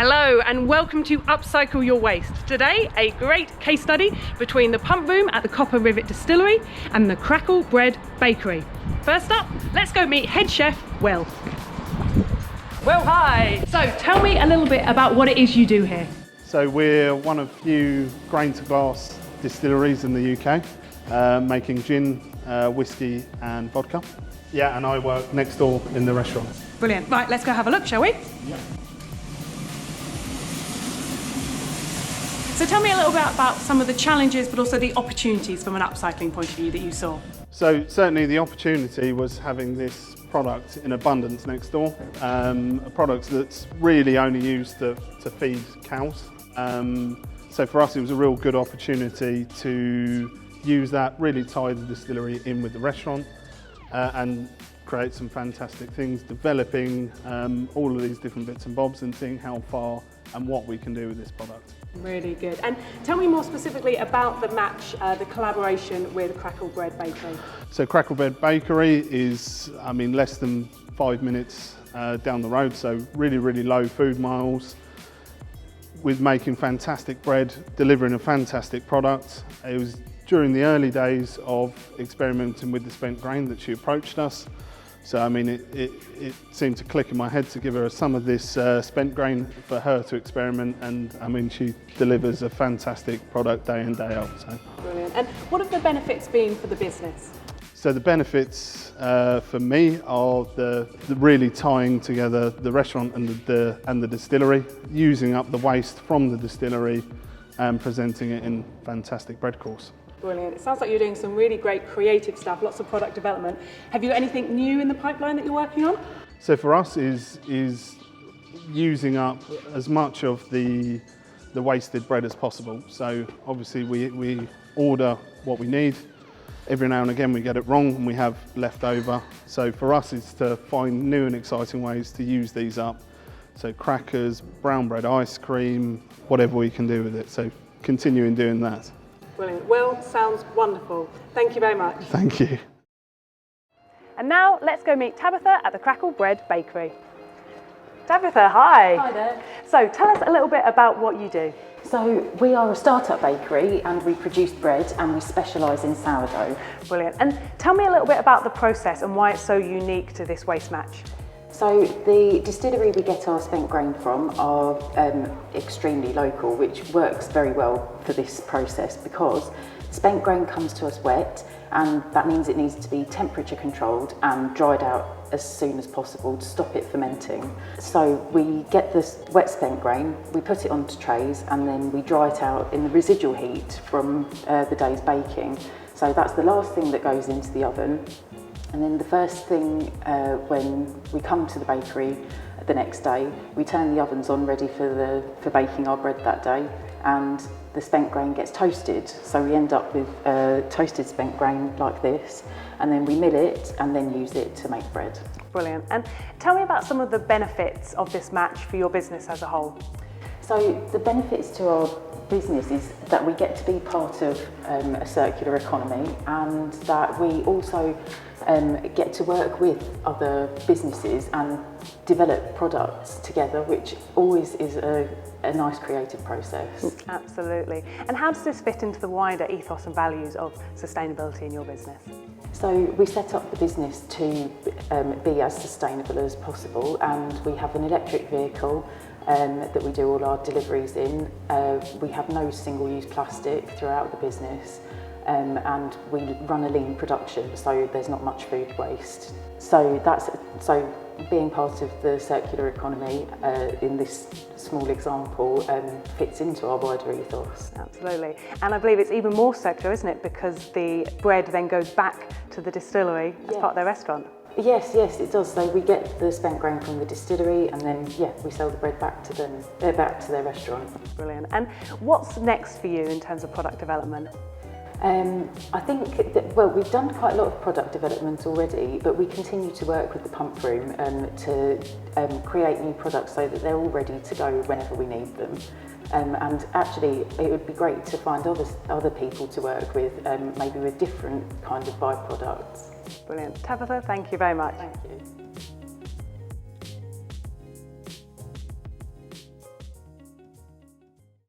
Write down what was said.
Hello and welcome to Upcycle Your Waste. Today, a great case study between the Pumproom at the Rivet Distillery and the Crackle Bread Bakery. First up, let's go meet head chef Will. Well, hi. So tell me a little bit about what it is you do here. So we're one of few grain to glass distilleries in the UK, making gin, whiskey and vodka. Yeah, and I work next door in the restaurant. Brilliant. Right, let's go have a look, shall we? Yeah. So tell me a little bit about some of the challenges, but also the opportunities from an upcycling point of view that you saw. So certainly the opportunity was having this product in abundance next door, a product that's really only used to feed cows. So for us it was a real good opportunity to use that, really tie the distillery in with the restaurant and create some fantastic things, developing all of these different bits and bobs and seeing how far and what we can do with this product. Really good. And tell me more specifically about the match, the collaboration with Crackle Bread Bakery. So Crackle Bread Bakery is, less than 5 minutes down the road, so really low food miles, with making fantastic bread, delivering a fantastic product. It was during the early days of experimenting with the spent grain that she approached us. So it seemed to click in my head to give her some of this spent grain for her to experiment, and she delivers a fantastic product day in, day out. So. Brilliant. And what have the benefits been for the business? So the benefits for me are the really tying together the restaurant and the distillery, using up the waste from the distillery and presenting it in fantastic bread course. Brilliant. It sounds like you're doing some really great creative stuff, lots of product development. Have you got anything new in the pipeline that you're working on? So for us is using up as much of the wasted bread as possible. So obviously we order what we need. Every now and again we get it wrong and we have leftover. So for us it's to find new and exciting ways to use these up. So crackers, brown bread, ice cream, whatever we can do with it. So continuing doing that. Brilliant. Well, sounds wonderful. Thank you very much. Thank you. And now let's go meet Tabitha at the Crackle Bread Bakery. Tabitha, hi. Hi there. So tell us a little bit about what you do. So we are a start-up bakery and we produce bread and we specialise in sourdough. Brilliant. And tell me a little bit about the process and why it's so unique to this waste match. So the distillery we get our spent grain from are extremely local, which works very well for this process because spent grain comes to us wet, and that means it needs to be temperature controlled and dried out as soon as possible to stop it fermenting. So we get this wet spent grain, we put it onto trays, and then we dry it out in the residual heat from the day's baking. So that's the last thing that goes into the oven. And then the first thing when we come to the bakery the next day, we turn the ovens on ready for baking our bread that day, and the spent grain gets toasted. So we end up with toasted spent grain like this, and then we mill it and then use it to make bread. Brilliant. And tell me about some of the benefits of this match for your business as a whole. So the benefits to our business is that we get to be part of a circular economy, and that we also get to work with other businesses and develop products together, which always is a nice creative process. Absolutely. And how does this fit into the wider ethos and values of sustainability in your business? So we set up the business to be as sustainable as possible, and we have an electric vehicle that we do all our deliveries in. We have no single-use plastic throughout the business, and we run a lean production, so there's not much food waste. So being part of the circular economy in this small example fits into our wider ethos. Absolutely. And I believe it's even more circular, isn't it? Because the bread then goes back to the distillery as part of their restaurant. Yes, it does. So we get the spent grain from the distillery, and then we sell the bread back to them, back to their restaurant. Brilliant. And what's next for you in terms of product development? I think that, we've done quite a lot of product development already, but we continue to work with the Pumproom to create new products so that they're all ready to go whenever we need them. And actually, it would be great to find other people to work with, maybe with different kind of byproducts. Brilliant. Tabitha, thank you very much. Thank you.